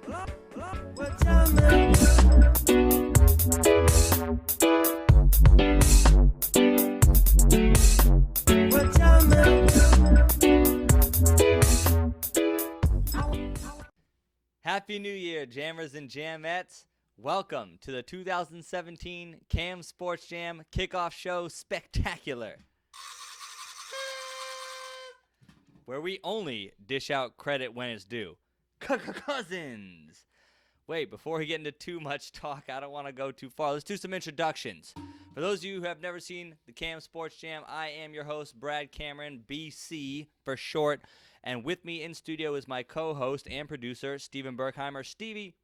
Happy New Year, Jammers and Jamettes. Welcome to the 2017 Cam Sports Jam Kickoff Show Spectacular, where we only dish out credit when it's due. Kirk Cousins. Wait, before we get into too much talk, I don't want to go too far. Let's do some introductions. For those of you who have never seen the Cam Sports Jam, I am your host, Brad Cameron, BC for short. And with me in studio is my co-host and producer, Steven Berkheimer. Stevie,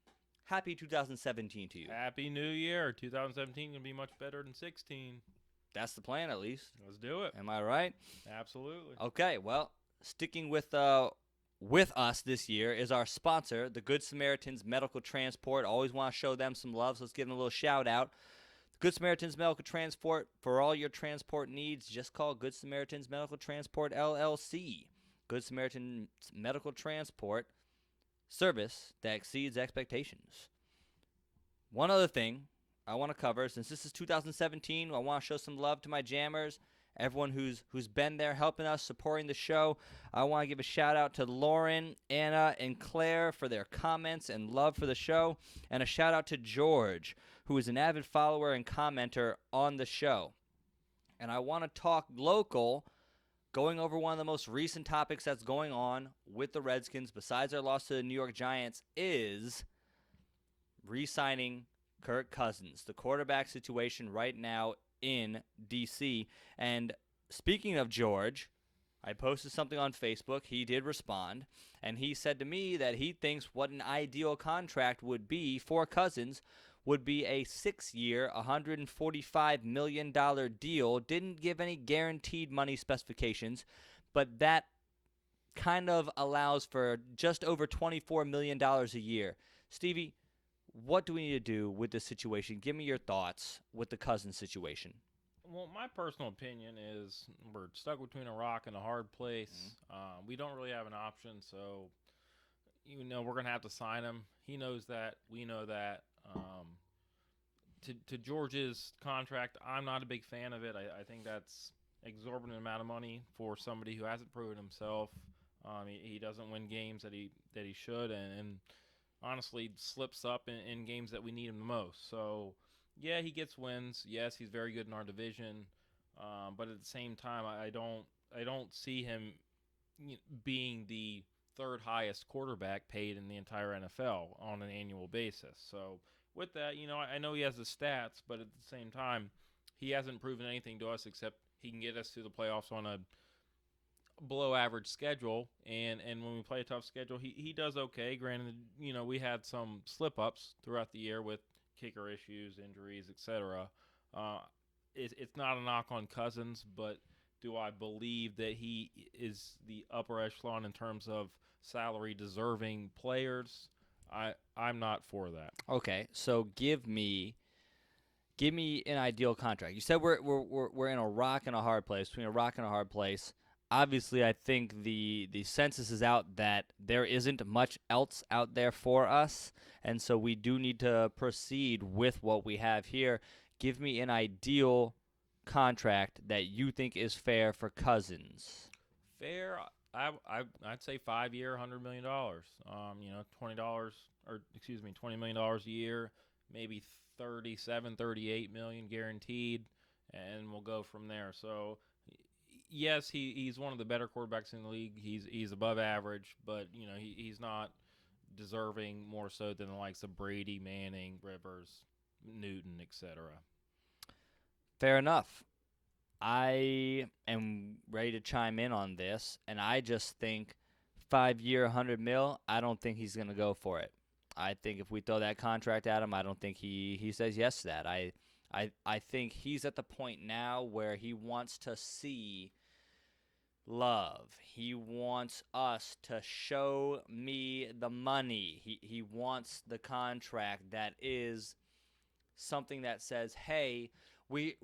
happy 2017 to you. Happy New Year. 2017 going to be much better than 16. That's the plan, at least. Let's do it. Am I right? Absolutely. Okay, well, sticking with us this year is our sponsor, the Good Samaritans Medical Transport. Always want to show them some love, so let's give them a little shout-out. Good Samaritans Medical Transport, for all your transport needs, just call Good Samaritans Medical Transport, LLC. Good Samaritan Medical Transport, service that exceeds expectations. One other thing I want to cover, since this is 2017, I want to show some love to my jammers, everyone who's been there helping us, supporting the show. I want to give a shout-out to Lauren, Anna, and Claire for their comments and love for the show, and a shout-out to George, who is an avid follower and commenter on the show. And I want to talk local, going over one of the most recent topics that's going on with the Redskins, besides their loss to the New York Giants, is re-signing Kirk Cousins, the quarterback situation right now in D.C. And speaking of George, I posted something on Facebook. He did respond, and he said to me that he thinks what an ideal contract would be for Cousins would be a 6-year, $145 million deal. Didn't give any guaranteed money specifications, but that kind of allows for just over $24 million a year. Stevie, what do we need to do with this situation? Give me your thoughts with the Cousins situation. Well, my personal opinion is we're stuck between a rock and a hard place. We don't really have an option, so we're going to have to sign him. He knows that. We know that. To George's contract, I'm not a big fan of it. I think that's exorbitant amount of money for somebody who hasn't proven himself. He doesn't win games that he should, and honestly slips up in games that we need him the most. So, yeah, he gets wins. Yes, he's very good in our division, but at the same time, I don't see him being the third highest quarterback paid in the entire NFL on an annual basis. So with that, I know he has the stats, but at the same time, he hasn't proven anything to us except he can get us to the playoffs on a below-average schedule. And when we play a tough schedule, he does okay. Granted, we had some slip-ups throughout the year with kicker issues, injuries, etc. It's not a knock on Cousins, but do I believe that he is the upper echelon in terms of salary-deserving players? I'm not for that. Okay, so give me an ideal contract. You said we're in a rock and a hard place, between a rock and a hard place. Obviously, I think the census is out that there isn't much else out there for us, and so we do need to proceed with what we have here. Give me an ideal contract that you think is fair for Cousins. Fair, I'd say 5-year, $100 million. $20 million a year, maybe 38 million guaranteed, and we'll go from there. So, yes, he's one of the better quarterbacks in the league. He's above average, but he's not deserving more so than the likes of Brady, Manning, Rivers, Newton, etc. Fair enough. I am ready to chime in on this, and I just think 5-year, $100 million, I don't think he's going to go for it. I think if we throw that contract at him, I don't think he says yes to that. I think he's at the point now where he wants to see love. He wants us to show me the money. He wants the contract that is something that says, hey, we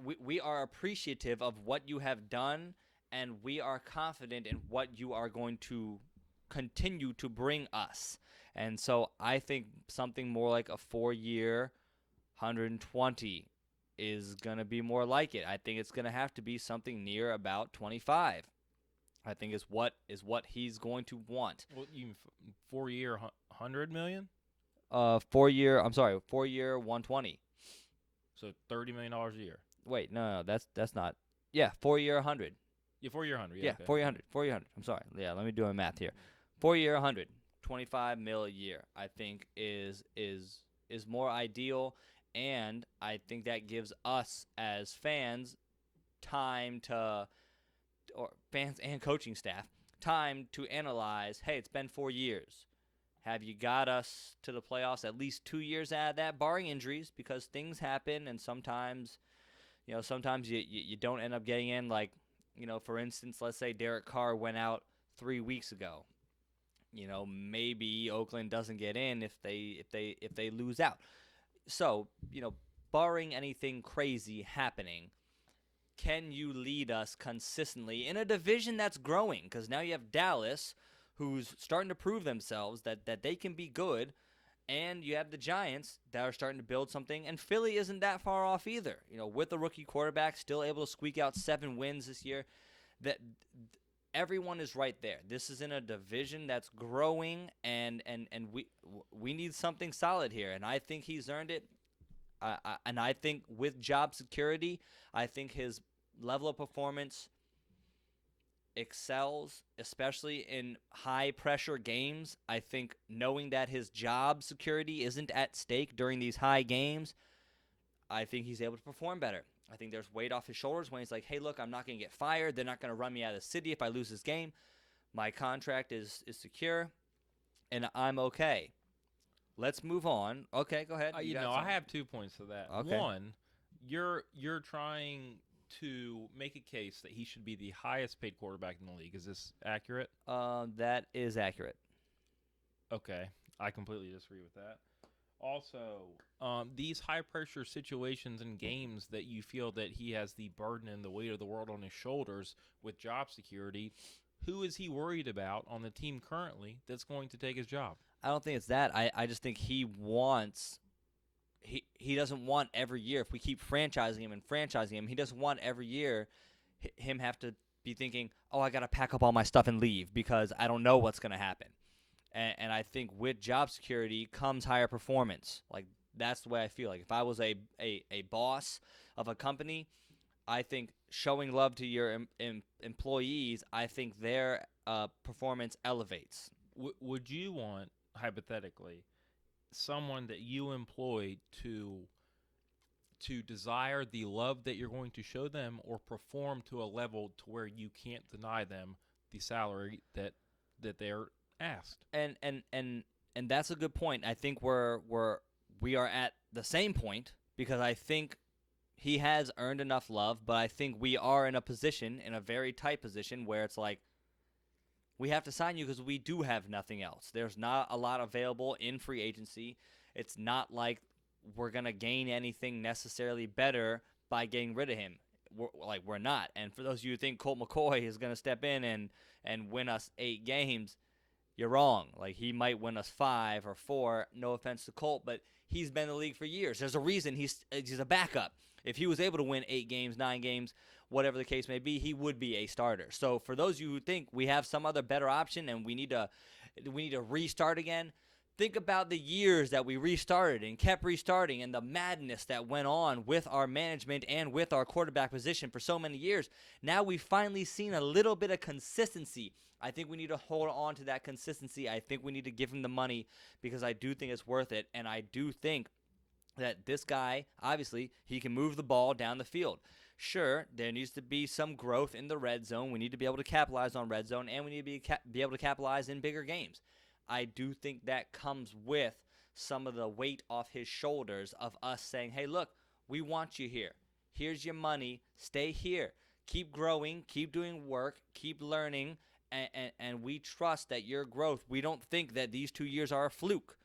are appreciative of what you have done, and we are confident in what you are going to continue to bring us. And so I think something more like a 4-year, 120 is going to be more like it. I think it's going to have to be something near about 25. I think is what he's going to want. Well, you 4-year, $100 million. 4-year. I'm sorry, 4-year, 120. So $30 million a year. Wait, no, that's not. Yeah, 4-year, 100. Yeah, 4-year, 100. Yeah, okay. 4-year, 100. 4-year, 100. I'm sorry. Yeah, let me do my math here. 4-year, 100. 25 mil a year. I think is more ideal, and I think that gives us as fans time to, or fans and coaching staff, time to analyze, hey, it's been 4 years. Have you got us to the playoffs at least 2 years out of that, barring injuries, because things happen, and sometimes you don't end up getting in. Like, for instance, let's say Derek Carr went out 3 weeks ago. Maybe Oakland doesn't get in if they lose out. So, barring anything crazy happening, can you lead us consistently in a division that's growing? Because now you have Dallas, who's starting to prove themselves that they can be good, and you have the Giants that are starting to build something, and Philly isn't that far off either. With a rookie quarterback, still able to squeak out 7 wins this year. That everyone is right there. This is in a division that's growing, and we need something solid here, and I think he's earned it. And I think with job security, I think his level of performance excels, especially in high-pressure games. I think knowing that his job security isn't at stake during these high games, I think he's able to perform better. I think there's weight off his shoulders when he's like, hey, look, I'm not going to get fired. They're not going to run me out of the city if I lose this game. My contract is secure, and I'm okay. Let's move on. Okay, go ahead. I have 2 points to that. Okay. One, you're trying to make a case that he should be the highest paid quarterback in the league. Is this accurate? That is accurate. Okay. I completely disagree with that. Also, these high-pressure situations and games that you feel that he has the burden and the weight of the world on his shoulders with job security, who is he worried about on the team currently that's going to take his job? I don't think it's that. I just think he doesn't want every year, if we keep franchising him, he doesn't want every year him have to be thinking, oh, I got to pack up all my stuff and leave because I don't know what's going to happen. And I think with job security comes higher performance. Like, that's the way I feel. Like, if I was a boss of a company, I think showing love to your employees, I think their performance elevates. Would you want, hypothetically, someone that you employ to desire the love that you're going to show them, or perform to a level to where you can't deny them the salary that they're asked? And that's a good point. I think we are at the same point, because I think he has earned enough love, but I think we are in a very tight position where it's like, we have to sign you because we do have nothing else. There's not a lot available in free agency. It's not like we're going to gain anything necessarily better by getting rid of him. We're not. And for those of you who think Colt McCoy is going to step in and win us 8 games, you're wrong. Like, he might win us 5 or 4. No offense to Colt, but he's been in the league for years. There's a reason he's a backup. If he was able to win 8 games, 9 games, whatever the case may be, he would be a starter. So for those of you who think we have some other better option and we need to restart again, think about the years that we restarted and kept restarting, and the madness that went on with our management and with our quarterback position for so many years. Now we've finally seen a little bit of consistency. I think we need to hold on to that consistency. I think we need to give him the money because I do think it's worth it, and I do think that this guy, obviously, he can move the ball down the field. Sure, there needs to be some growth in the red zone. We need to be able to capitalize on red zone, and we need to be able to capitalize in bigger games. I do think that comes with some of the weight off his shoulders of us saying, hey, look, we want you here. Here's your money. Stay here. Keep growing. Keep doing work. Keep learning. And we trust that your growth, we don't think that these 2 years are a fluke.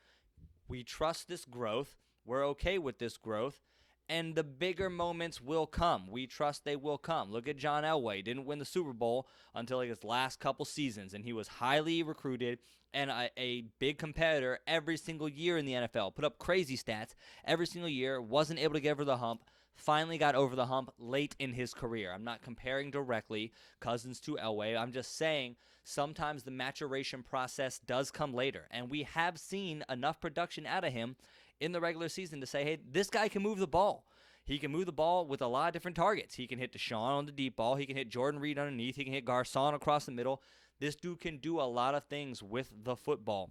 We trust this growth. We're okay with this growth. And the bigger moments will come. We trust they will come. Look at John Elway. Didn't win the Super Bowl until his last couple seasons, and he was highly recruited and a big competitor every single year in the NFL. Put up crazy stats every single year. Wasn't able to get over the hump. Finally got over the hump late in his career. I'm not comparing directly Cousins to Elway. I'm just saying sometimes the maturation process does come later, and we have seen enough production out of him in the regular season to say, hey, this guy can move the ball. He can move the ball with a lot of different targets. He can hit Deshaun on the deep ball. He can hit Jordan Reed underneath. He can hit Garcon across the middle. This dude can do a lot of things with the football.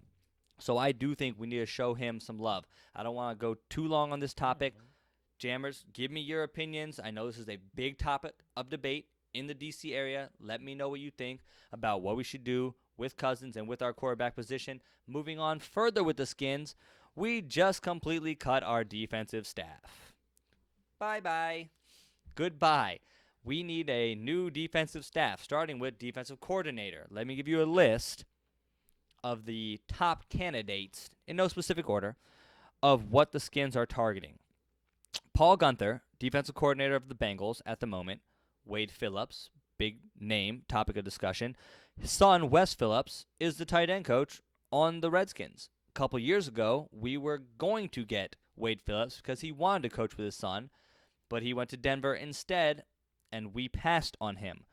So I do think we need to show him some love. I don't want to go too long on this topic. Jammers, give me your opinions. I know this is a big topic of debate in the D.C. area. Let me know what you think about what we should do with Cousins and with our quarterback position. Moving on further with the Skins, we just completely cut our defensive staff. Bye-bye. Goodbye. We need a new defensive staff, starting with defensive coordinator. Let me give you a list of the top candidates, in no specific order, of what the Skins are targeting. Paul Gunther, defensive coordinator of the Bengals at the moment. Wade Phillips, big name, topic of discussion. His son, Wes Phillips, is the tight end coach on the Redskins. A couple years ago, we were going to get Wade Phillips because he wanted to coach with his son, but he went to Denver instead, and we passed on him.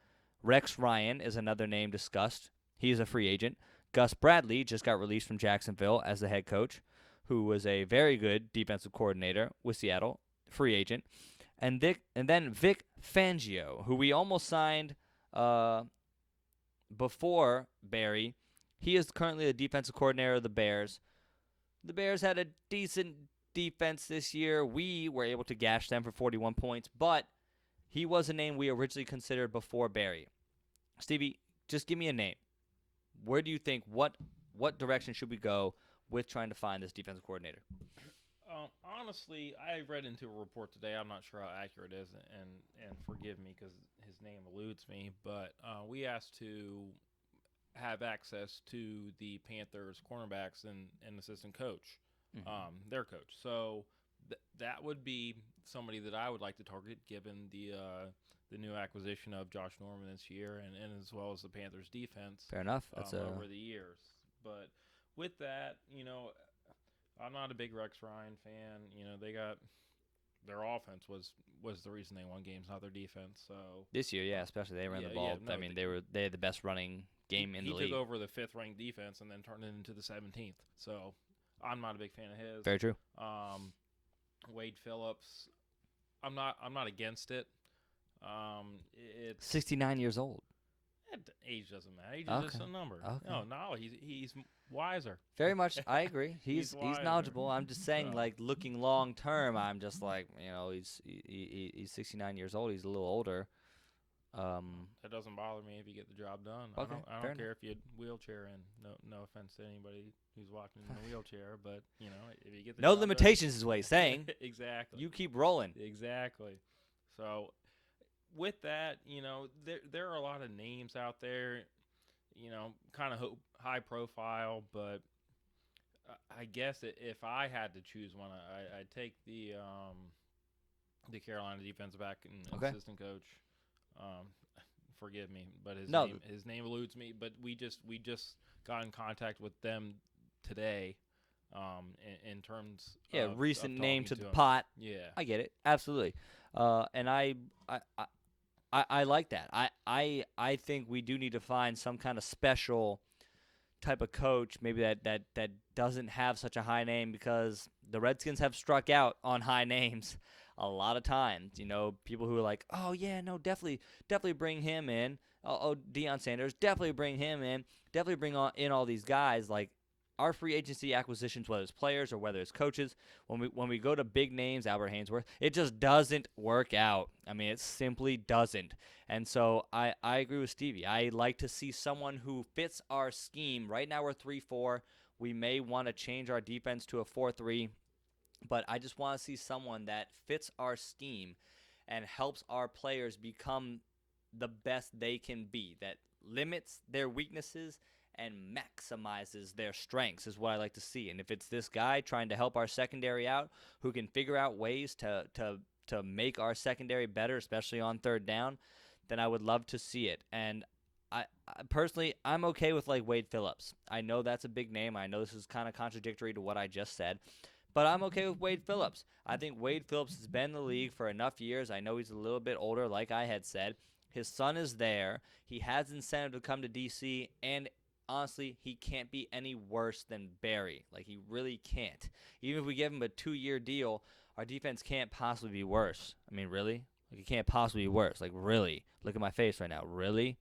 Rex Ryan is another name discussed. He is a free agent. Gus Bradley just got released from Jacksonville as the head coach, who was a very good defensive coordinator with Seattle, free agent. And then Vic Fangio, who we almost signed before Barry. He is currently the defensive coordinator of the Bears. The Bears had a decent defense this year. We were able to gash them for 41 points, but he was a name we originally considered before Barry. Stevie, just give me a name. Where do you think, what direction should we go with trying to find this defensive coordinator? Honestly, I read into a report today. I'm not sure how accurate it is, and forgive me because his name eludes me, but we asked to have access to the Panthers cornerbacks and assistant coach, their coach. So that would be somebody that I would like to target, given the new acquisition of Josh Norman this year, and as well as the Panthers defense. Fair enough. That's over the years. But with that, I'm not a big Rex Ryan fan. They got their offense was the reason they won games, not their defense. So this year, yeah, especially they ran the ball. Yeah, no, I mean, they had the best running game in the league. He took over the 5th ranked defense and then turned it into the 17th. So I'm not a big fan of his. Very true. Wade Phillips, I'm not against it. It's 69 years old. Age doesn't matter. Age is just a number. Okay. No, he's wiser. Very much, I agree. He's wiser. knowledgeable. I'm just saying, like, looking long term, I'm just like, he's 69 years old. He's a little older. That doesn't bother me if you get the job done. Okay, I don't care if you wheelchair in. No offense to anybody who's watching in a wheelchair, but if you get the no job limitations done, is what he's saying. Exactly. You keep rolling. Exactly. So with that, there are a lot of names out there, kind of high profile, but I guess if I had to choose one, I'd take the Carolina defensive back and assistant coach. Forgive me, but his name eludes me. But we just got in contact with them today. In terms of recent name to the him. pot. Yeah, I get it absolutely, and I like that. I think we do need to find some kind of special type of coach, maybe that doesn't have such a high name, because the Redskins have struck out on high names a lot of times. People who are like, oh yeah, no, definitely bring him in. Oh, Deion Sanders, definitely bring him in. Definitely bring in all these guys. Like, our free agency acquisitions, whether it's players or whether it's coaches, when we go to big names, Albert Haynesworth, it just doesn't work out. I mean, it simply doesn't. And so I agree with Stevie. I like to see someone who fits our scheme. Right now we're 3-4. We may want to change our defense to a 4-3, but I just want to see someone that fits our scheme and helps our players become the best they can be, that limits their weaknesses and maximizes their strengths, is what I like to see. And if it's this guy trying to help our secondary out, who can figure out ways to to make our secondary better, especially on third down, then I would love to see it. And I personally, I'm okay with like Wade Phillips. I know that's a big name. I know this is kind of contradictory to what I just said, but I'm okay with Wade Phillips. I think Wade Phillips has been in the league for enough years. I know he's a little bit older, like I had said. His son is there. He has incentive to come to DC, and honestly, he can't be any worse than Barry. Like, he really can't. Even if we give him a 2-year deal, our defense can't possibly be worse. I mean, really? Like, it can't possibly be worse. Like, really? Look at my face right now. Really?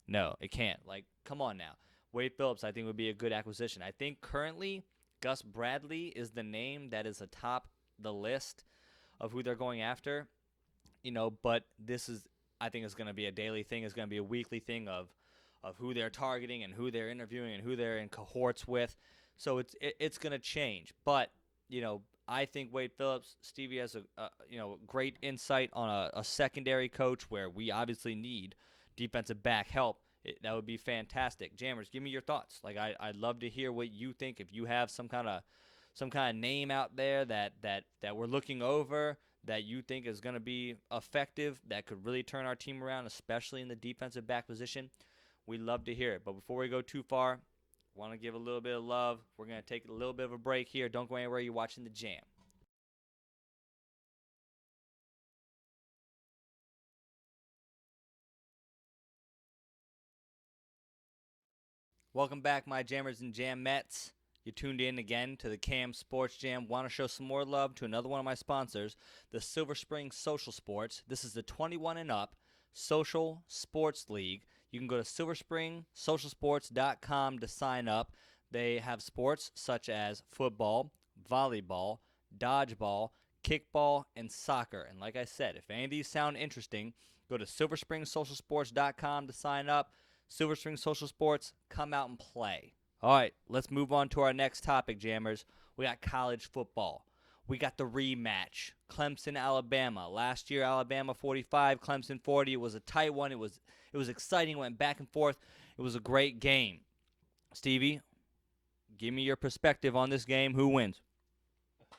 No, it can't. Like, come on now. Wade Phillips, I think, would be a good acquisition. I think currently Gus Bradley is the name that is atop the list of who they're going after. But this is, I think, is going to be a daily thing. It's going to be a weekly thing of who they're targeting and who they're interviewing and who they're in cohorts with. So it's going to change. But, I think Wade Phillips, Stevie has a great insight on a secondary coach where we obviously need defensive back help. That would be fantastic. Jammers, give me your thoughts. Like, I'd love to hear what you think. If you have some kind of name out there that we're looking over that you think is going to be effective, that could really turn our team around, especially in the defensive back position, we'd love to hear it. But before we go too far, want to give a little bit of love. We're going to take a little bit of a break here. Don't go anywhere. You're watching The Jam. Welcome back, my Jammers and Jamettes. You tuned in again to the Cam Sports Jam. Want to show some more love to another one of my sponsors, the Silver Spring Social Sports. This is the 21 and up Social Sports League. You can go to silverspring-socialsports.com to sign up. They have sports such as football, volleyball, dodgeball, kickball, and soccer. And like I said, if any of these sound interesting, go to silverspring-socialsports.com to sign up. Silver Spring Social Sports, come out and play. All right, let's move on to our next topic, Jammers. We got college football. We got the rematch. Clemson, Alabama. Last year, Alabama 45, Clemson 40. It was a tight one. It was exciting. It went back and forth. It was a great game. Stevie, give me your perspective on this game. Who wins?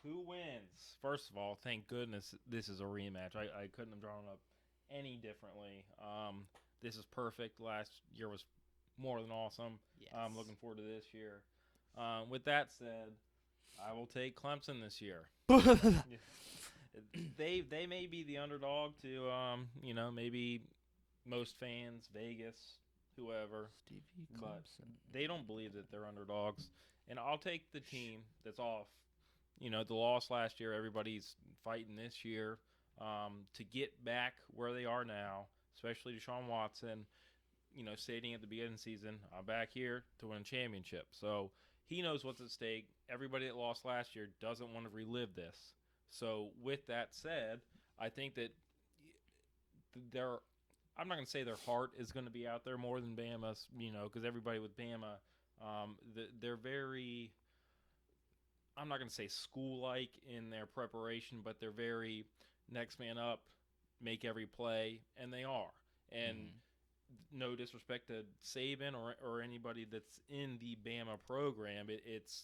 Who wins? First of all, thank goodness this is a rematch. I couldn't have drawn up any differently. This is perfect. Last year was more than awesome. Yes. I'm looking forward to this year. With that said, I will take Clemson this year. They may be the underdog to maybe most fans, Vegas, whoever. Stevie But Clemson. they don't believe that they're underdogs. And I'll take the team that's off. The loss last year, everybody's fighting this year to get back where they are now, especially Deshaun Watson, stating at the beginning of the season, I'm back here to win a championship. So he knows what's at stake. Everybody that lost last year doesn't want to relive this. So with that said, I think that I'm not going to say their heart is going to be out there more than Bama's, because everybody with Bama, they're very, I'm not going to say school-like in their preparation, but they're very next man up, make every play, and they are. And no disrespect to Saban or anybody that's in the Bama program, it's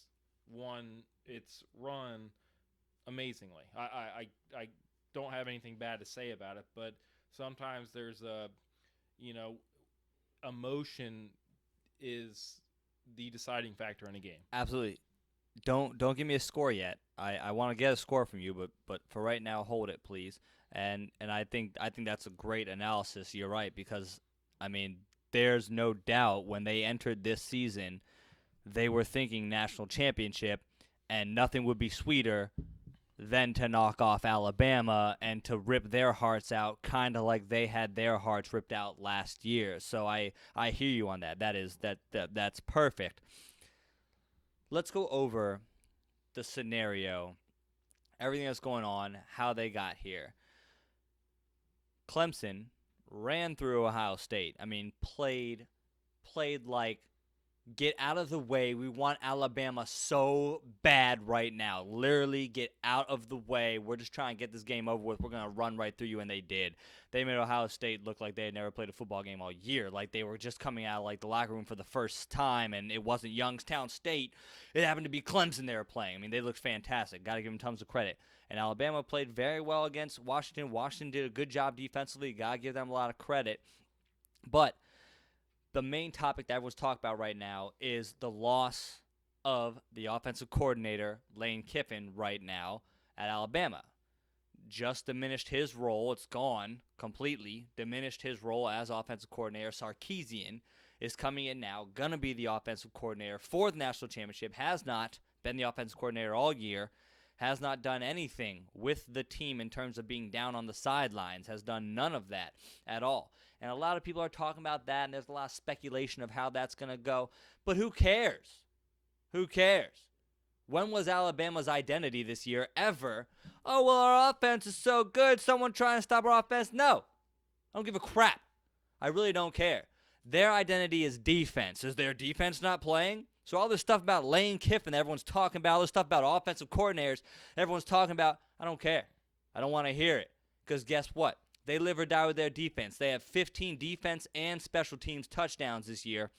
run amazingly. I don't have anything bad to say about it, but sometimes there's emotion is the deciding factor in a game. Absolutely. Don't give me a score yet. I want to get a score from you, but for right now, hold it, please. And I think that's a great analysis. You're right, because I mean, there's no doubt when they entered this season, they were thinking national championship, and nothing would be sweeter than to knock off Alabama and to rip their hearts out, kind of like they had their hearts ripped out last year. So I hear you on that. That's perfect. Let's go over the scenario, everything that's going on, how they got here. Clemson ran through Ohio State. I mean, played like Get out of the way. We want Alabama so bad right now. Literally, get out of the way. We're just trying to get this game over with. We're going to run right through you, and they did. They made Ohio State look like they had never played a football game all year. Like they were just coming out of like the locker room for the first time, and it wasn't Youngstown State. It happened to be Clemson they were playing. I mean, they looked fantastic. Got to give them tons of credit. And Alabama played very well against Washington. Washington did a good job defensively. Got to give them a lot of credit. But the main topic that everyone's talking about right now is the loss of the offensive coordinator, Lane Kiffin, right now at Alabama. Just diminished his role. It's gone completely. Diminished his role as offensive coordinator. Sarkisian is coming in now, going to be the offensive coordinator for the national championship. Has not been the offensive coordinator all year. Has not done anything with the team in terms of being down on the sidelines. Has done none of that at all. And a lot of people are talking about that, and there's a lot of speculation of how that's going to go. But who cares? Who cares? When was Alabama's identity this year ever? Oh, well, our offense is so good. Someone trying to stop our offense? No. I don't give a crap. I really don't care. Their identity is defense. Is their defense not playing? So all this stuff about Lane Kiffin that everyone's talking about, all this stuff about offensive coordinators everyone's talking about, I don't care. I don't want to hear it. Because guess what? They live or die with their defense. They have 15 defense and special teams touchdowns this year.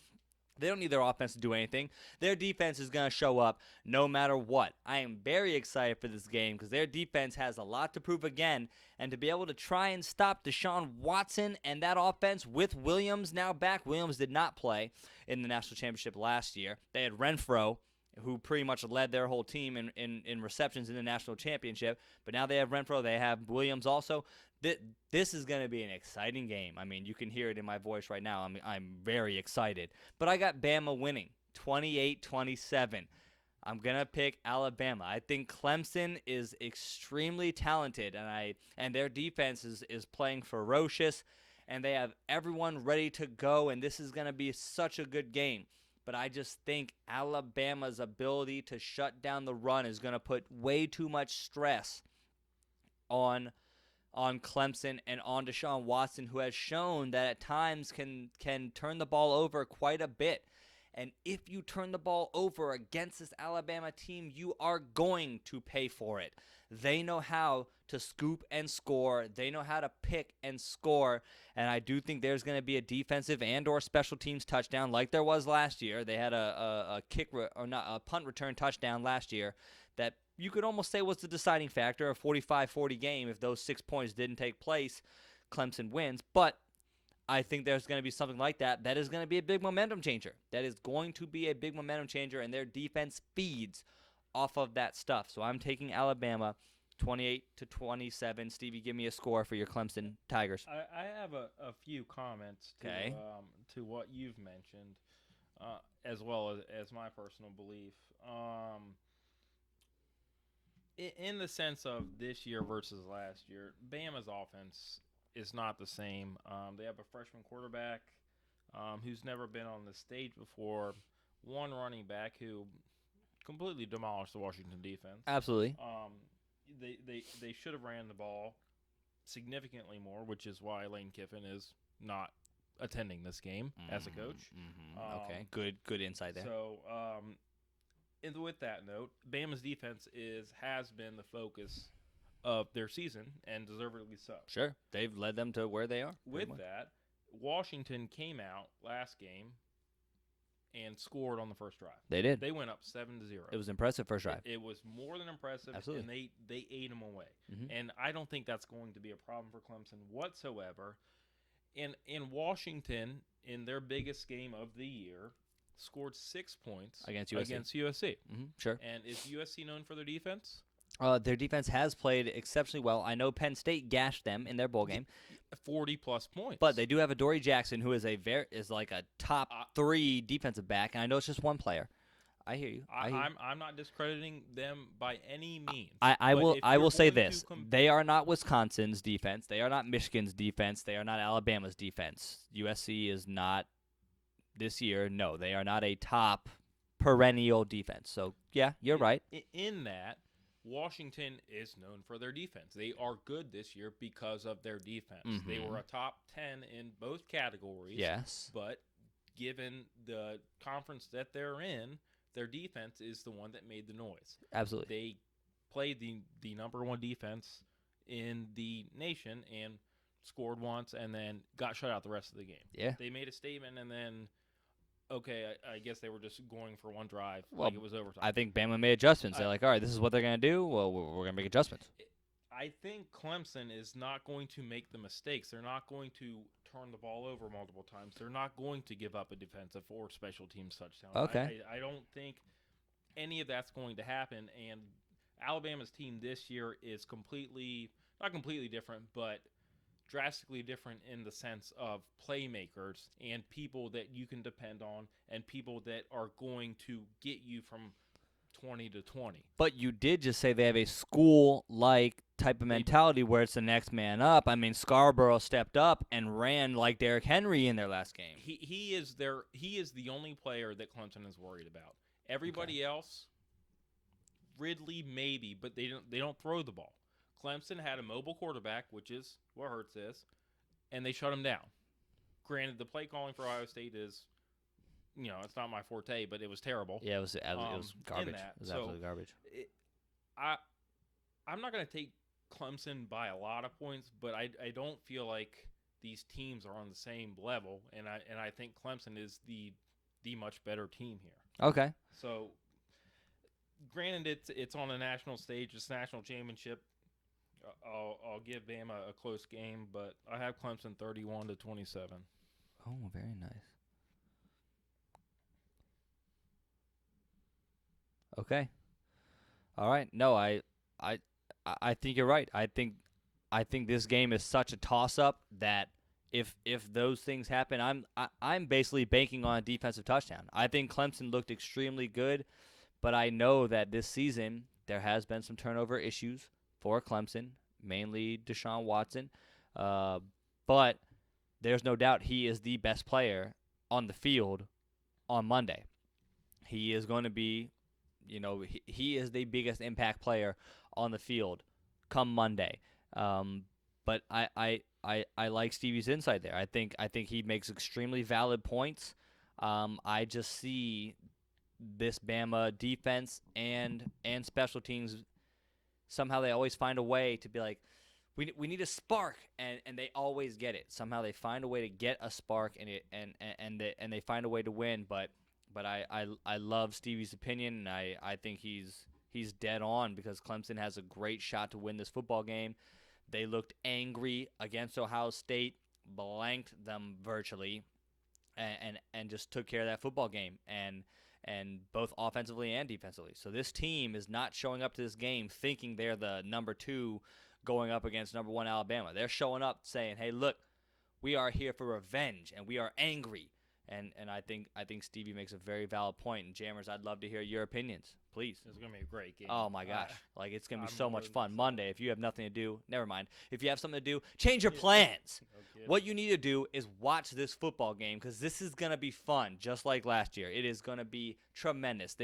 They don't need their offense to do anything. Their defense is going to show up no matter what. I am very excited for this game because their defense has a lot to prove again. And to be able to try and stop Deshaun Watson and that offense with Williams now back. Williams did not play in the national championship last year. They had Renfro, who pretty much led their whole team in receptions in the national championship. But now they have Renfro. They have Williams also. This is going to be an exciting game. I mean, you can hear it in my voice right now. I'm very excited. But I got Bama winning 28-27. I'm going to pick Alabama. I think Clemson is extremely talented, and their defense is playing ferocious, and they have everyone ready to go, and this is going to be such a good game. But I just think Alabama's ability to shut down the run is going to put way too much stress on Clemson and on Deshaun Watson, who has shown that at times can turn the ball over quite a bit. And if you turn the ball over against this Alabama team, you are going to pay for it. They know how to scoop and score. They know how to pick and score. And I do think there's going to be a defensive and or special teams touchdown like there was last year. They had a punt return touchdown last year that you could almost say was the deciding factor, a 45-40 game. If those 6 points didn't take place, Clemson wins. But I think there's going to be something like that. That is going to be a big momentum changer. That is going to be a big momentum changer, and their defense feeds off of that stuff. So I'm taking Alabama 28-27. Stevie, give me a score for your Clemson Tigers. I have a few comments to what you've mentioned, as well as my personal belief. In the sense of this year versus last year, Bama's offense is not the same. They have a freshman quarterback who's never been on the stage before, one running back who completely demolished the Washington defense. Absolutely. They should have ran the ball significantly more, which is why Lane Kiffin is not attending this game as a coach. Okay, good insight there. So, and with that note, Bama's defense has been the focus of their season, and deservedly so. Sure. They've led them to where they are. With that, Washington came out last game and scored on the first drive. They did. They went up 7-0. It was impressive first drive. It was more than impressive. Absolutely. And they ate them away. And I don't think that's going to be a problem for Clemson whatsoever. In Washington, in their biggest game of the year, scored 6 points against USC. Sure. And is USC known for their defense? Their defense has played exceptionally well. I know Penn State gashed them in their bowl game. 40-plus points. But they do have Adoree Jackson, who is like a top 3 defensive back, and I know it's just one player. I hear you. I'm not discrediting them by any means. I will say this: they are not Wisconsin's defense. They are not Michigan's defense. They are not Alabama's defense. USC is not this year. No, they are not a top perennial defense. So yeah, you're right. In that, Washington is known for their defense. They are good this year because of their defense. They were a top 10 in both categories. Yes. But given the conference that they're in, their defense is the one that made the noise. Absolutely. They played the number one defense in the nation and scored once and then got shut out the rest of the game. Yeah. They made a statement and then, okay, I guess they were just going for one drive Well, like it was overtime. I think Bama made adjustments. They're like, all right, this is what they're going to do. Well, we're going to make adjustments. I think Clemson is not going to make the mistakes. They're not going to turn the ball over multiple times. They're not going to give up a defensive or special teams touchdown. Okay. I don't think any of that's going to happen. And Alabama's team this year is not completely different, but drastically different in the sense of playmakers and people that you can depend on and people that are going to get you from 20 to 20. But you did just say they have a school-like type of mentality where it's the next man up. I mean, Scarborough stepped up and ran like Derrick Henry in their last game. He is the only player that Clemson is worried about. Everybody else, Ridley maybe, but they don't throw the ball. Clemson had a mobile quarterback, which is what Hurts is, and they shut him down. Granted, the play calling for Ohio State is, it's not my forte, but it was terrible. Yeah, it was garbage. It was absolutely garbage. I'm not going to take Clemson by a lot of points, but I don't feel like these teams are on the same level, and I think Clemson is the much better team here. Okay. So, granted, it's on a national stage, it's a national championship. I'll give Bama a close game, but I have Clemson 31-27. Oh, very nice. Okay. All right. No, I think you're right. I think this game is such a toss-up that if those things happen, I'm basically banking on a defensive touchdown. I think Clemson looked extremely good, but I know that this season there has been some turnover issues for Clemson, mainly Deshaun Watson. But there's no doubt he is the best player on the field on Monday. He is going to be, he is the biggest impact player on the field come Monday. But I like Stevie's insight there. I think he makes extremely valid points. I just see this Bama defense and special teams, somehow they always find a way to be like, we need a spark, and they always get it. Somehow they find a way to get a spark, and they find a way to win. But I love Stevie's opinion, and I think he's dead on because Clemson has a great shot to win this football game. They looked angry against Ohio State, blanked them virtually, and just took care of that football game, and both offensively and defensively. So this team is not showing up to this game thinking they're the number 2 going up against number 1 Alabama. They're showing up saying, hey, look, we are here for revenge, and we are angry. And I think Stevie makes a very valid point. And Jammers, I'd love to hear your opinions, please. It's going to be a great game. Oh my gosh, it's going to be so much fun. Monday, if you have nothing to do, never mind. If you have something to do, change your plans. What you need to do is watch this football game because this is going to be fun, just like last year. It is going to be tremendous.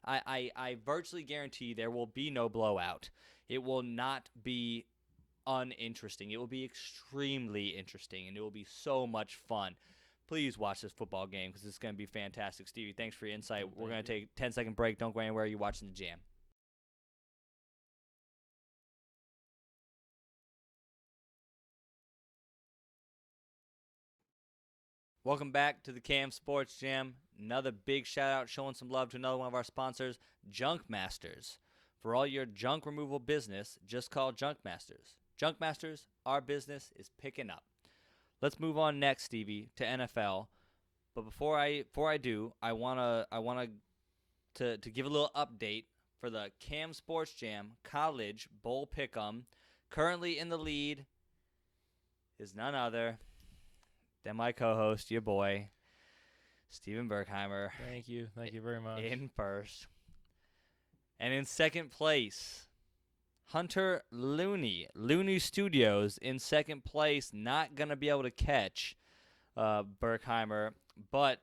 I virtually guarantee there will be no blowout. It will not be uninteresting. It will be extremely interesting, and it will be so much fun. Please watch this football game because it's going to be fantastic. Stevie, thanks for your insight. We're going to take a 10-second break. Don't go anywhere. You're watching The Jam. Welcome back to the Cam Sports Jam. Another big shout-out showing some love to another one of our sponsors, Junk Masters. For all your junk removal business, just call Junk Masters. Junk Masters, our business is picking up. Let's move on next, Stevie, to NFL. But before I do, I wanna to give a little update for the Cam Sports Jam College Bowl Pick'em. Currently in the lead is none other than my co-host, your boy, Steven Berkheimer. Thank you very much. In first, and in second place, Hunter Looney Studios in second place. Not going to be able to catch Berkheimer, but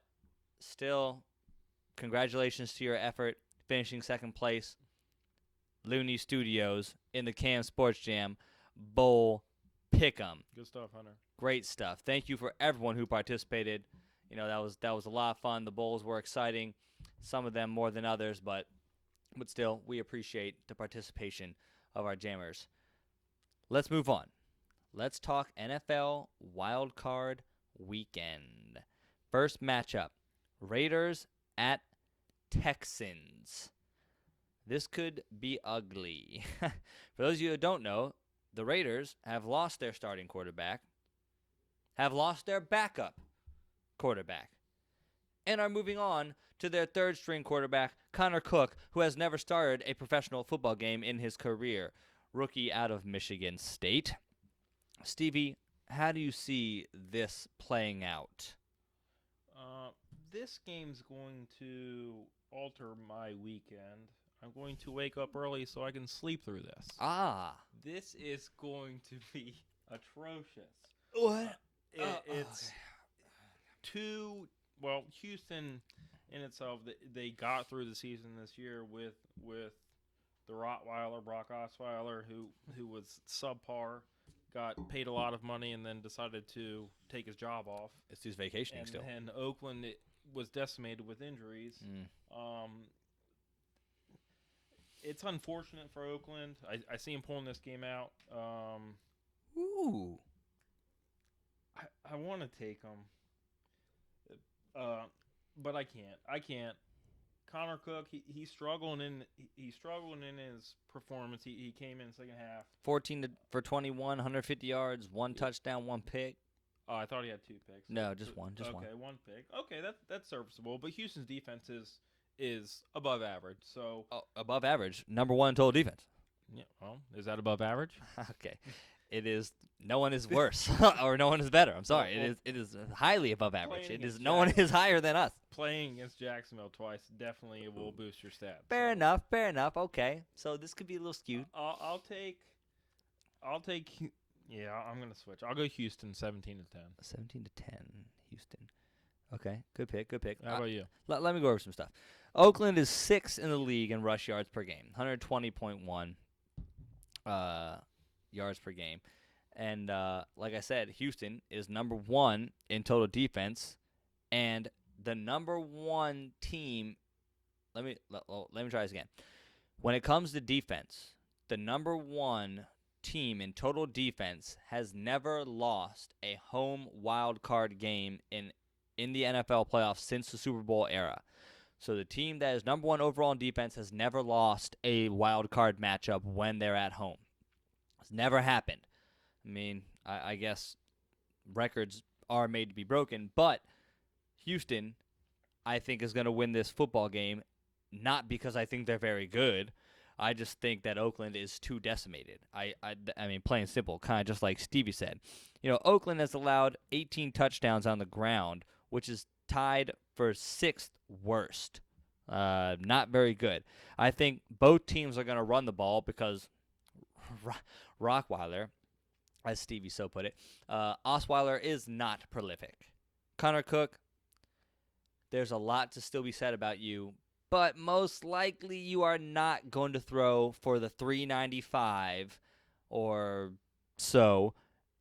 still, congratulations to your effort finishing second place. Looney Studios in the Cam Sports Jam Bowl Pick'em. Good stuff, Hunter. Great stuff. Thank you for everyone who participated that was a lot of fun. The bowls were exciting, some of them more than others, but still, we appreciate the participation of our jammers. Let's move on. Let's talk NFL Wild Card Weekend. First matchup, Raiders at Texans. This could be ugly. For those of you who don't know, the Raiders have lost their starting quarterback, have lost their backup quarterback, and are moving on to their third-string quarterback, Connor Cook, who has never started a professional football game in his career, rookie out of Michigan State. Stevie, how do you see this playing out? This game's going to alter my weekend. I'm going to wake up early so I can sleep through this. This is going to be atrocious. What? It's too well. Houston, in itself, they got through the season this year with the Rottweiler Brock Osweiler, who was subpar, got paid a lot of money, and then decided to take his job off. It's his vacationing still. And Oakland was decimated with injuries. It's unfortunate for Oakland. I see him pulling this game out. Ooh. I want to take him, but I can't. Connor Cook, he's struggling in his performance. He came in second half. 14 for 21, 150 yards, one touchdown, one pick. Oh, I thought he had 2 picks. No, just one. Okay, one pick. Okay, that's serviceable. But Houston's defense is above average. So above average, number 1 in total defense. Yeah. Well, is that above average? Okay. It is. No one is worse or no one is better. I'm sorry. It is highly above average. It is. No one is higher than us. Playing against Jacksonville twice definitely will boost your stats. Fair enough. Okay. So this could be a little skewed. I'll take. Yeah, I'm gonna switch. I'll go Houston 17-10. 17-10, Houston. Okay, good pick. How about you? Let me go over some stuff. Oakland is 6th in the league in rush yards per game, 120.1 yards per game. And like I said, Houston is number 1 in total defense, and the number 1 team. Let me try this again. When it comes to defense, the number 1 team in total defense has never lost a home wild card game in the NFL playoffs since the Super Bowl era. So the team that is number 1 overall in defense has never lost a wild card matchup when they're at home. It's never happened. I mean, I guess records are made to be broken, but Houston, I think, is going to win this football game, not because I think they're very good. I just think that Oakland is too decimated. I mean, plain and simple, kind of just like Stevie said. Oakland has allowed 18 touchdowns on the ground, which is tied for 6th worst. Not very good. I think both teams are going to run the ball because Rockweiler, as Stevie so put it, Osweiler is not prolific. Connor Cook, there's a lot to still be said about you, but most likely you are not going to throw for the 395 or so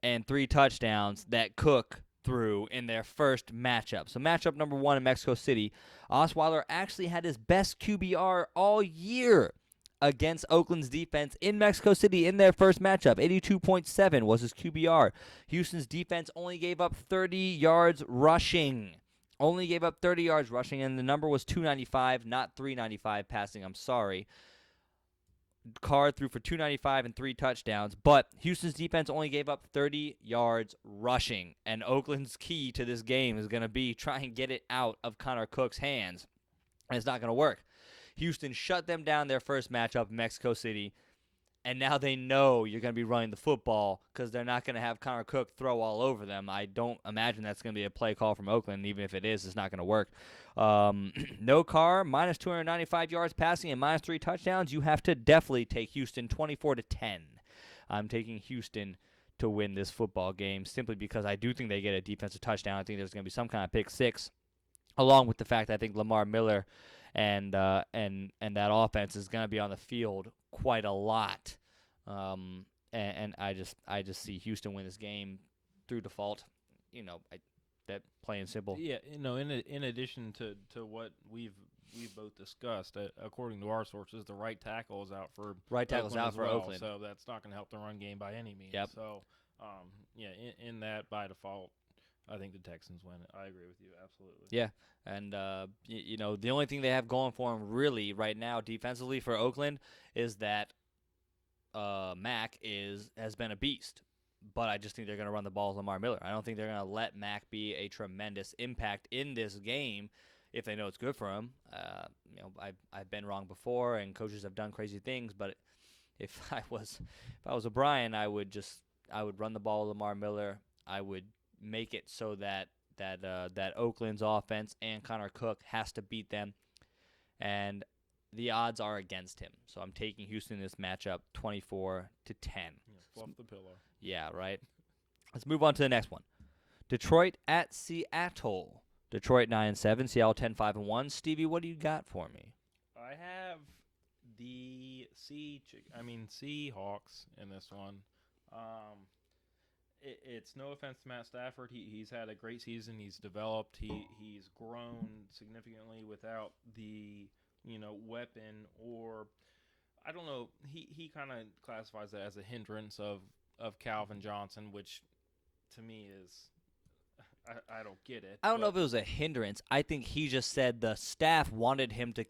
and 3 touchdowns that Cook threw in their first matchup. So matchup number 1 in Mexico City, Osweiler actually had his best QBR all year against Oakland's defense in Mexico City in their first matchup. 82.7 was his QBR. Houston's defense only gave up 30 yards rushing. And the number was 295, not 395 passing. I'm sorry. Carr threw for 295 and 3 touchdowns, but Houston's defense only gave up 30 yards rushing, and Oakland's key to this game is going to be try and get it out of Connor Cook's hands, and it's not going to work. Houston shut them down their first matchup in Mexico City, and now they know you're going to be running the football because they're not going to have Connor Cook throw all over them. I don't imagine that's going to be a play call from Oakland. Even if it is, it's not going to work. No Carr, minus 295 yards passing and minus 3 touchdowns. You have to definitely take Houston 24-10. I'm taking Houston to win this football game simply because I do think they get a defensive touchdown. I think there's going to be some kind of pick six, along with the fact that I think Lamar Miller and that offense is going to be on the field quite a lot. And I just see Houston win this game through default. That plain and simple. Yeah, in addition to what we've both discussed, according to our sources, the right tackle is out for Right tackle's Oakland out as for well, Oakland. so that's not going to help the run game by any means. Yep. So, yeah, in that by default, I think the Texans win it. I agree with you absolutely. Yeah, and the only thing they have going for them really right now defensively for Oakland is that Mack has been a beast. But I just think they're going to run the ball with Lamar Miller. I don't think they're going to let Mack be a tremendous impact in this game if they know it's good for him. I've been wrong before, and coaches have done crazy things. But if I was O'Brien, I would run the ball with Lamar Miller. I would make it so that Oakland's offense and Connor Cook has to beat them, and the odds are against him. So I'm taking Houston in this matchup 24-10. Yeah, fluff the pillow. Yeah, right. Let's move on to the next one. Detroit at Seattle. Detroit 9-7, Seattle 10-5-1. Stevie, what do you got for me? I have the Seahawks in this one. It's no offense to Matt Stafford. He's had a great season. He's developed. He's grown significantly without the weapon, or I don't know. He kind of classifies that as a hindrance of Calvin Johnson, which to me is I don't get it. I don't know if it was a hindrance. I think he just said the staff wanted him to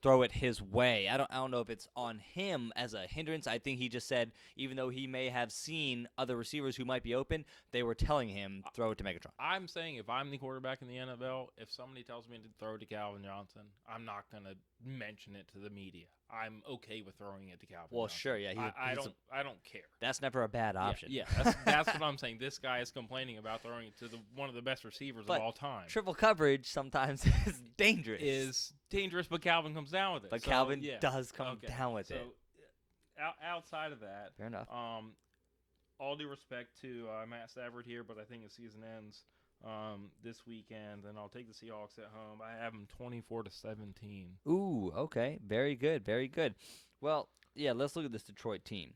throw it his way. I don't know if it's on him as a hindrance. I think he just said, even though he may have seen other receivers who might be open, they were telling him throw it to Megatron. I'm saying if I'm the quarterback in the NFL, if somebody tells me to throw it to Calvin Johnson, I'm not going to mention it to the media. I'm okay with throwing it to Calvin Johnson. Sure, yeah. I don't care. That's never a bad option. Yeah, that's what I'm saying. This guy is complaining about throwing it to one of the best receivers of all time. Triple coverage sometimes is dangerous. Is dangerous, but Calvin comes down with it. But Calvin does come down with it. Outside of that, fair enough. All due respect to Matt Stafford here, but I think the season ends this weekend, and I'll take the Seahawks at home. I have them 24-17. Ooh, okay, very good, very good. Well, yeah, let's look at this Detroit team.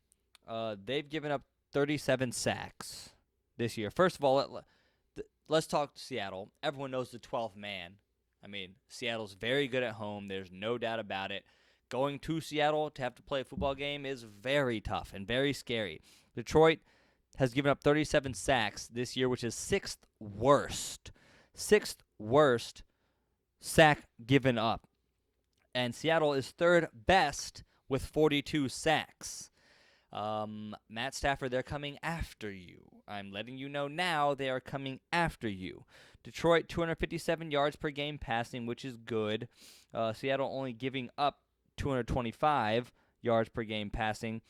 They've given up 37 sacks this year. First of all, let's talk Seattle. Everyone knows the 12th man. I mean, Seattle's very good at home. There's no doubt about it. Going to Seattle to have to play a football game is very tough and very scary. Detroit has given up 37 sacks this year, which is sixth worst sack given up. And Seattle is third best with 42 sacks. Matt Stafford, they're coming after you. I'm letting you know now they are coming after you. Detroit, 257 yards per game passing, which is good. Seattle only giving up 225 yards per game passing.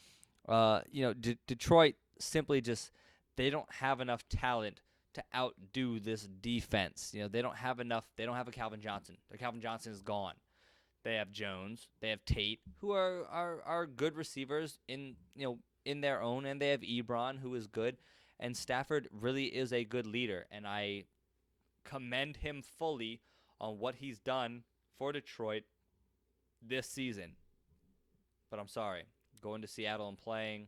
Detroit simply just, they don't have enough talent to outdo this defense. They don't have enough. They don't have a Calvin Johnson. Their Calvin Johnson is gone. They have Jones. They have Tate, who are good receivers in their own, and they have Ebron, who is good. And Stafford really is a good leader, and I commend him fully on what he's done for Detroit this season. But I'm sorry, going to Seattle and playing,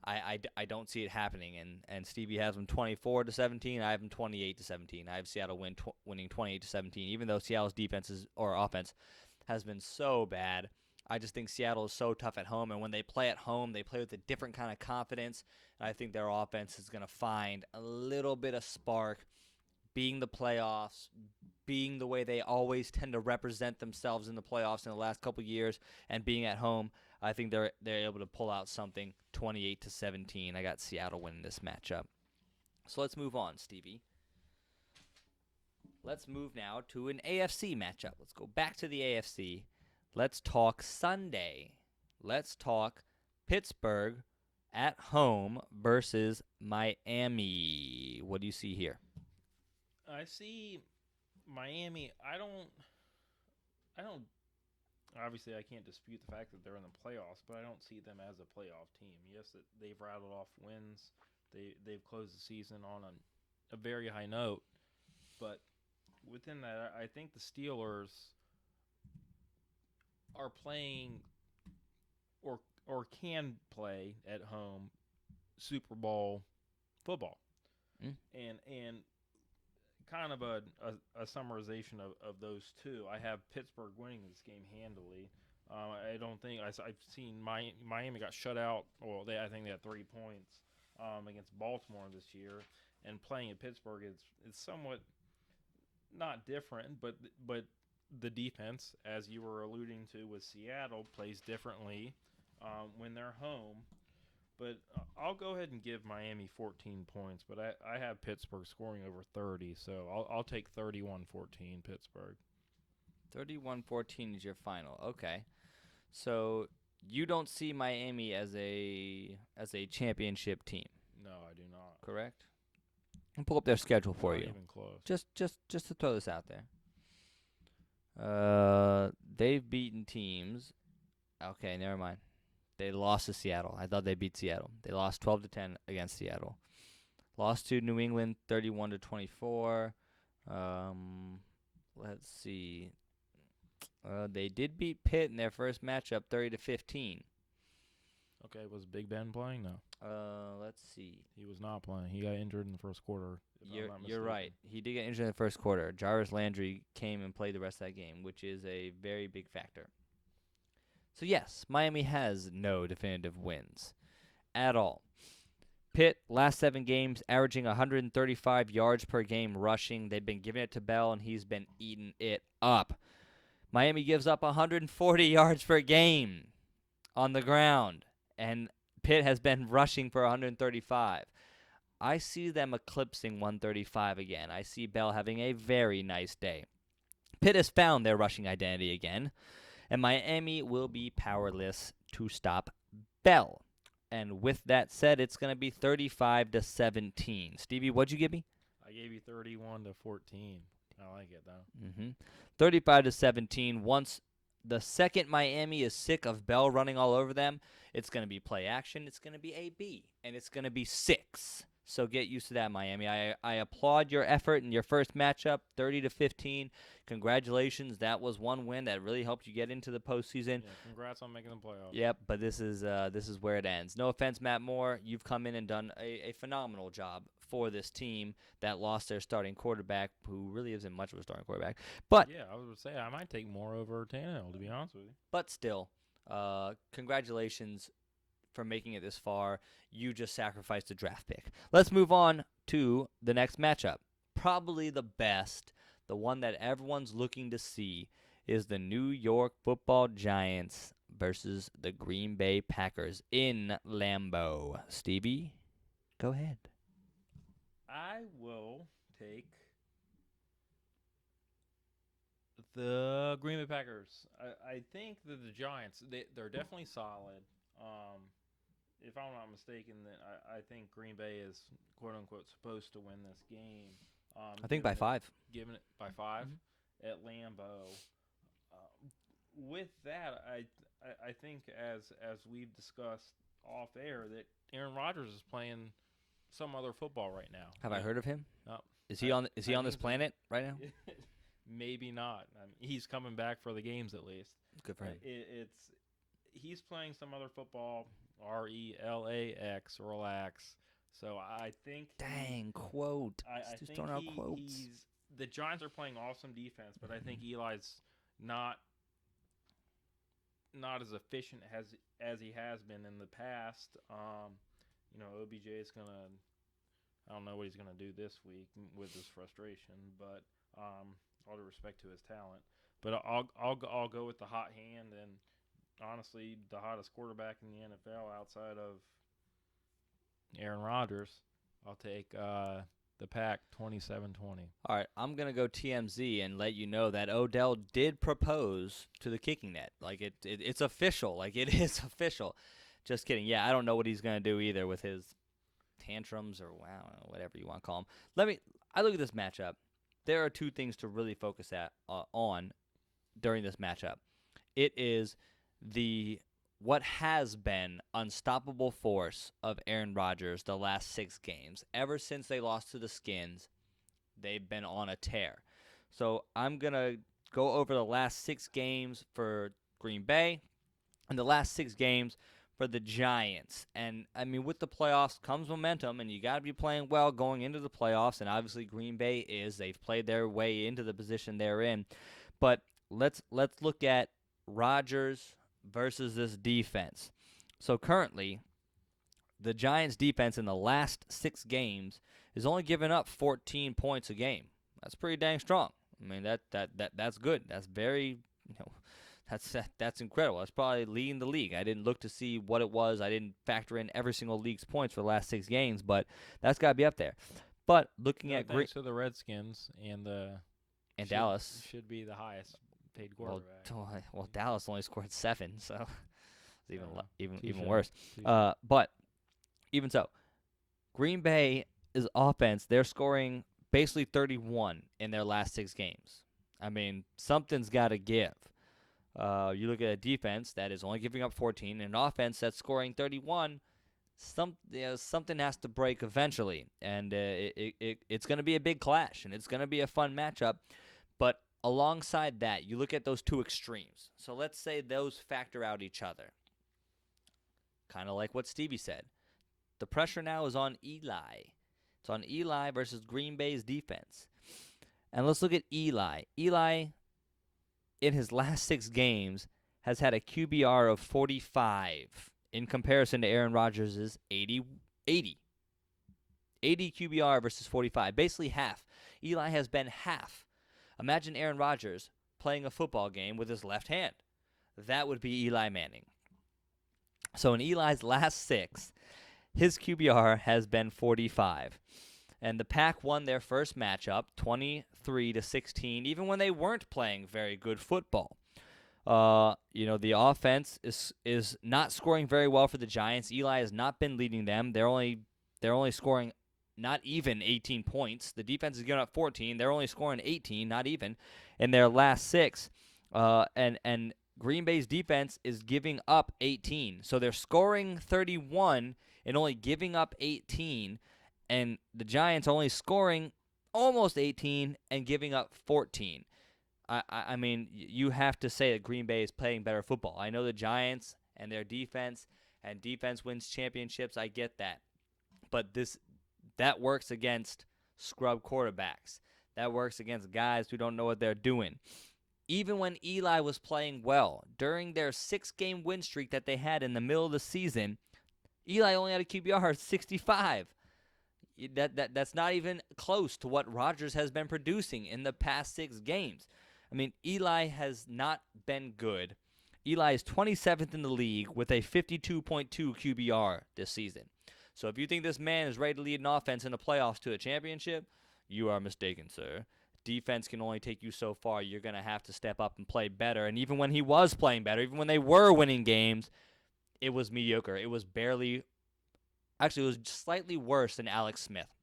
I don't see it happening. And Stevie has them 24-17. I have them 28-17. I have Seattle winning 28-17. Even though Seattle's offense has been so bad, I just think Seattle is so tough at home. And when they play at home, they play with a different kind of confidence. And I think their offense is going to find a little bit of spark, being the playoffs, being the way they always tend to represent themselves in the playoffs in the last couple years, and being at home. I think they're able to pull out something 28-17. I got Seattle winning this matchup. So let's move on, Stevie. Let's move now to an AFC matchup. Let's go back to the AFC. Let's talk Sunday. Let's talk Pittsburgh at home versus Miami. What do you see here? I see Miami. I don't. Obviously, I can't dispute the fact that they're in the playoffs, but I don't see them as a playoff team. Yes, they've rattled off wins. They've closed the season on a very high note, but within that, I think the Steelers are playing or can play at home Super Bowl football, and kind of a summarization of those two. I have Pittsburgh winning this game handily. I don't think I've seen Miami got shut out. Well, I think they had 3 points against Baltimore this year, and playing at Pittsburgh is somewhat not different, but the defense, as you were alluding to with Seattle, plays differently when they're home. But I'll go ahead and give Miami 14 points, but I have Pittsburgh scoring over 30, so I'll take 31-14 Pittsburgh. 31-14 is your final. Okay. So you don't see Miami as a championship team, No, I do not. correct? I'll pull up their schedule for Not you. even close. Just to throw this out there. They've beaten teams. Okay, never mind. They lost to Seattle. I thought they beat Seattle. They lost 12-10 against Seattle. Lost to New England 31-24. Let's see. They did beat Pitt in their first matchup 30-15. Okay, was Big Ben playing? No. Let's see. He was not playing. He got injured in the first quarter. You're right. He did get injured in the first quarter. Jarvis Landry came and played the rest of that game, which is a very big factor. So, yes, Miami has no definitive wins at all. Pitt, last 7 games, averaging 135 yards per game rushing. They've been giving it to Bell, and he's been eating it up. Miami gives up 140 yards per game on the ground, and Pitt has been rushing for 135. I see them eclipsing 135 again. I see Bell having a very nice day. Pitt has found their rushing identity again, and Miami will be powerless to stop Bell. And with that said, it's going to be 35-17. Stevie, what'd you give me? I gave you 31-14. I like it though. 35-17. Once the second Miami is sick of Bell running all over them, it's going to be play action. It's going to be AB, and it's going to be 6. So get used to that, Miami. I applaud your effort in your first matchup, 30-15. Congratulations. That was one win that really helped you get into the postseason. Yeah, congrats on making the playoffs. Yep, but this is where it ends. No offense, Matt Moore. You've come in and done a phenomenal job for this team that lost their starting quarterback, who really isn't much of a starting quarterback. But yeah, I was going to say I might take more over Tannehill, to be honest with you. But still, congratulations for making it this far. You just sacrificed a draft pick. Let's move on to the next matchup. Probably the best, the one that everyone's looking to see, is the New York Football Giants versus the Green Bay Packers in Lambeau. Stevie, go ahead. I will take the Green Bay Packers. I think that the Giants, they're definitely solid. If I'm not mistaken, then I think Green Bay is quote unquote supposed to win this game. I think by 5. Given it by 5 at Lambeau. With that, I think as we've discussed off air that Aaron Rodgers is playing some other football right now. Have I heard of him? No. Is he on this planet right now? Maybe not. I mean, he's coming back for the games at least. Good for him. He's playing some other football. RELAX, relax. So I think. Dang, quote. I just think throwing out quotes. The Giants are playing awesome defense, but I think Eli's not as efficient as he has been in the past. OBJ is gonna. I don't know what he's gonna do this week with his frustration, but all due respect to his talent. But I'll go with the hot hand, and honestly, the hottest quarterback in the NFL outside of Aaron Rodgers. I'll take the Pack 27-20. All right, I'm going to go TMZ and let you know that Odell did propose to the kicking net. Like, it's official. Like, it is official. Just kidding. Yeah, I don't know what he's going to do either with his tantrums or whatever you want to call them. I look at this matchup. There are 2 things to really focus on during this matchup. It is what has been unstoppable force of Aaron Rodgers the last 6 games. Ever since they lost to the Skins, they've been on a tear. So I'm going to go over the last 6 games for Green Bay and the last 6 games for the Giants. And, I mean, with the playoffs comes momentum, and you got to be playing well going into the playoffs. And obviously Green Bay is. They've played their way into the position they're in. But let's look at Rodgers versus this defense. So currently, the Giants' defense in the last 6 games is only giving up 14 points a game. That's pretty dang strong. I mean, that's good. That's very, that's incredible. That's probably leading the league. I didn't look to see what it was. I didn't factor in every single league's points for the last 6 games, but that's got to be up there. But looking at thanks to the Redskins and Dallas should be the highest paid quarterback. Well, Dallas only scored 7, so it's even Touché. worse. Touché. But even so, Green Bay's offense, they're scoring basically 31 in their last 6 games. I mean, something's got to give. You look at a defense that is only giving up 14, and an offense that's scoring 31. Something has to break eventually, and it's going to be a big clash, and it's going to be a fun matchup. But alongside that, you look at those two extremes. So let's say those factor out each other. Kind of like what Stevie said. The pressure now is on Eli. It's on Eli versus Green Bay's defense. And let's look at Eli. Eli, in his last 6 games, has had a QBR of 45 in comparison to Aaron Rodgers' 80 QBR versus 45. Basically half. Eli has been half. Imagine Aaron Rodgers playing a football game with his left hand. That would be Eli Manning. So in Eli's last 6, his QBR has been 45. And the Pack won their first matchup 23-16, even when they weren't playing very good football. The offense is not scoring very well for the Giants. Eli has not been leading them. They're only scoring not even 18 points. The defense is giving up 14. They're only scoring 18, not even, in their last 6. And Green Bay's defense is giving up 18. So they're scoring 31 and only giving up 18. And the Giants only scoring almost 18 and giving up 14. I mean, you have to say that Green Bay is playing better football. I know the Giants and their defense, and defense wins championships. I get that. But that works against scrub quarterbacks. That works against guys who don't know what they're doing. Even when Eli was playing well, during their 6-game win streak that they had in the middle of the season, Eli only had a QBR of 65. That's not even close to what Rodgers has been producing in the past 6 games. I mean, Eli has not been good. Eli is 27th in the league with a 52.2 QBR this season. So if you think this man is ready to lead an offense in the playoffs to a championship, you are mistaken, sir. Defense can only take you so far. You're going to have to step up and play better. And even when he was playing better, even when they were winning games, it was mediocre. It was it was slightly worse than Alex Smith.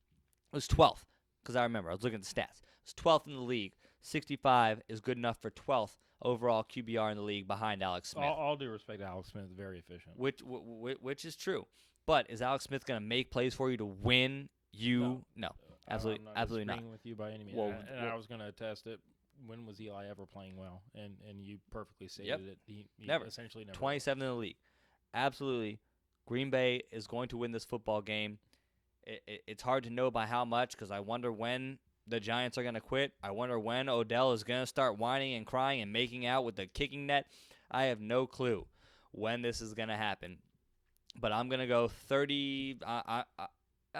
It was 12th, because I remember. I was looking at the stats. It was 12th in the league. 65 is good enough for 12th overall QBR in the league behind Alex Smith. All due respect to Alex Smith, is very efficient. Which is true. But is Alex Smith going to make plays for you to win you? No. Absolutely, I'm not absolutely not. disagreeing with you by any means. I was going to attest it. When was Eli ever playing well? And you perfectly stated it. He never. Essentially never. 27 in the league. Absolutely. Green Bay is going to win this football game. It's hard to know by how much, because I wonder when the Giants are going to quit. I wonder when Odell is going to start whining and crying and making out with the kicking net. I have no clue when this is going to happen. But I'm going to go 30.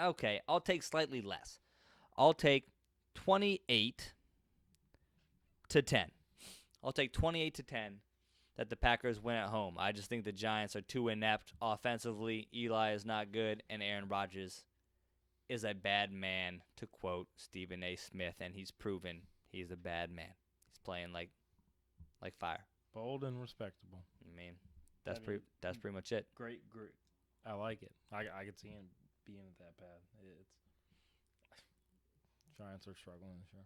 Okay, I'll take slightly less. I'll take 28-10. I'll take 28-10 that the Packers win at home. I just think the Giants are too inept offensively. Eli is not good, and Aaron Rodgers is a bad man, to quote Stephen A. Smith, and he's proven he's a bad man. He's playing like fire. Bold and respectable. I mean, that's pretty much it. Great. I like it. I could see him being that bad. Giants are struggling this year.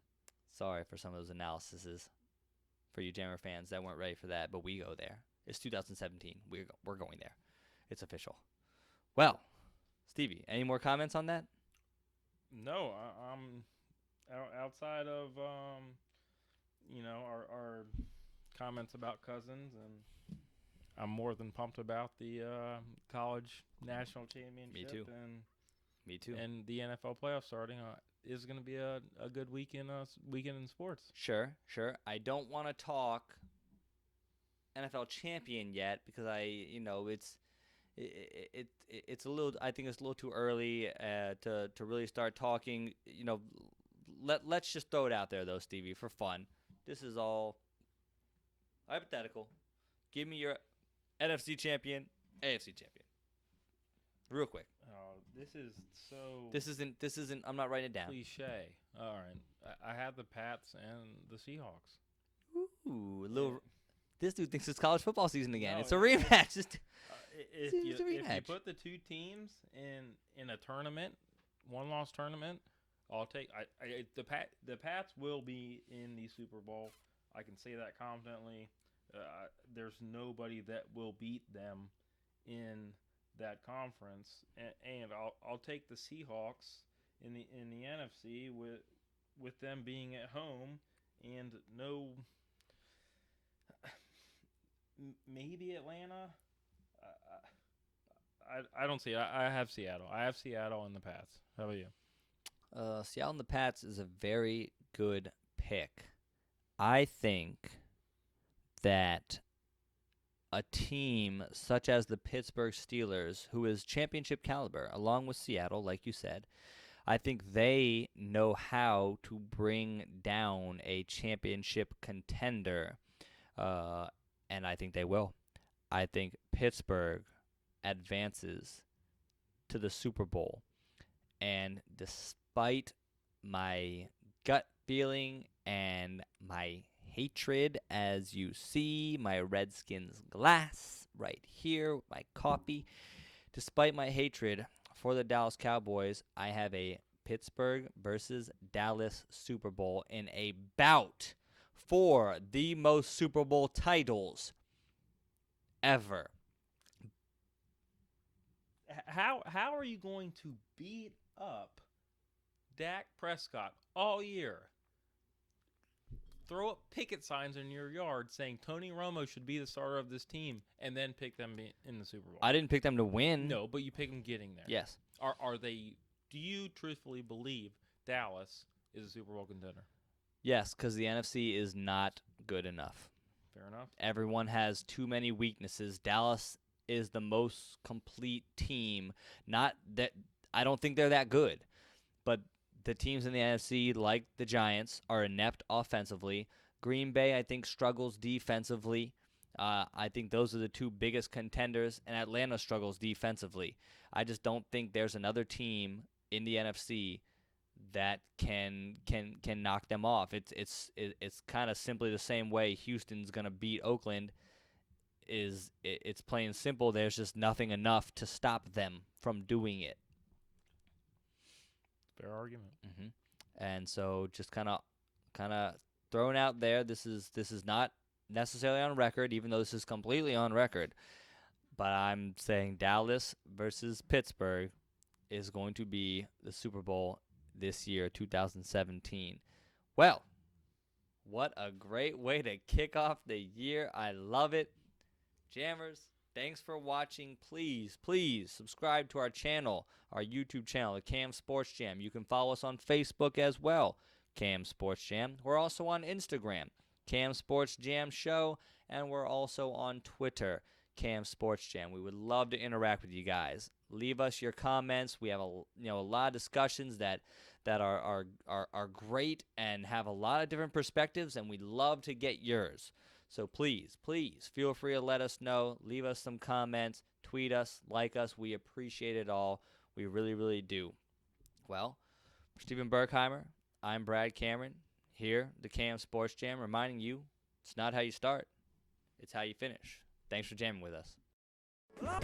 Sorry for some of those analyses for you Jammer fans that weren't ready for that, but we go there. It's 2017. We're going there. It's official. Well, Stevie, any more comments on that? No, I'm outside of our comments about Cousins, and I'm more than pumped about the college national championship. Me too. Me too. And the NFL playoffs starting is going to be a good weekend in sports. Sure. I don't want to talk NFL champion yet because it's a little. I think it's a little too early to really start talking. Let's just throw it out there though, Stevie, for fun. This is all hypothetical. Give me your NFC champion, AFC champion, real quick. Oh, this is so. This isn't. I'm not writing it down. Cliche. All right, I have the Pats and the Seahawks. Ooh, a little. This dude thinks it's college football season again. No, it's a rematch. If you put the two teams in a tournament, one-loss tournament, I'll take. The Pats will be in the Super Bowl. I can say that confidently. There's nobody that will beat them in that conference, and I'll take the Seahawks in the NFC with them being at home and no. Maybe Atlanta. I don't see it. I have Seattle. I have Seattle and the Pats. How about you? Seattle and the Pats is a very good pick. I think that a team such as the Pittsburgh Steelers, who is championship caliber, along with Seattle, like you said, I think they know how to bring down a championship contender, and I think they will. I think Pittsburgh advances to the Super Bowl, and despite my gut feeling and my hatred, as you see my Redskins glass right here, my coffee, despite my hatred for the Dallas Cowboys, I have a Pittsburgh versus Dallas Super Bowl in a bout for the most Super Bowl titles ever. How are you going to beat up Dak Prescott all year? Throw up picket signs in your yard saying Tony Romo should be the starter of this team, and then pick them in the Super Bowl. I didn't pick them to win. No, but you pick them getting there. Yes. Are they? Do you truthfully believe Dallas is a Super Bowl contender? Yes, because the NFC is not good enough. Fair enough. Everyone has too many weaknesses. Dallas is the most complete team. Not that I don't think they're that good, but the teams in the NFC, like the Giants, are inept offensively. Green Bay, I think, struggles defensively. I think those are the two biggest contenders, and Atlanta struggles defensively. I just don't think there's another team in the NFC that can knock them off. It's kind of simply the same way Houston's gonna beat Oakland. It's plain and simple. There's just nothing enough to stop them from doing it. Fair argument. Mm-hmm. And so just kind of thrown out there. This is not necessarily on record, even though this is completely on record. But I'm saying Dallas versus Pittsburgh is going to be the Super Bowl this year, 2017. Well, what a great way to kick off the year. I love it. Jammers, thanks for watching. Please subscribe to our channel, our YouTube channel, the Cam Sports Jam. You can follow us on Facebook as well, Cam Sports Jam. We're also on Instagram, Cam Sports Jam Show, and we're also on Twitter, Cam Sports Jam. We would love to interact with you guys. Leave us your comments. We have a lot of discussions that are great and have a lot of different perspectives, and we'd love to get yours. So please feel free to let us know. Leave us some comments. Tweet us, like us. We appreciate it all. We really, really do. Well, for Stephen Berkheimer, I'm Brad Cameron, here, the Cam Sports Jam, reminding you it's not how you start, it's how you finish. Thanks for jamming with us. What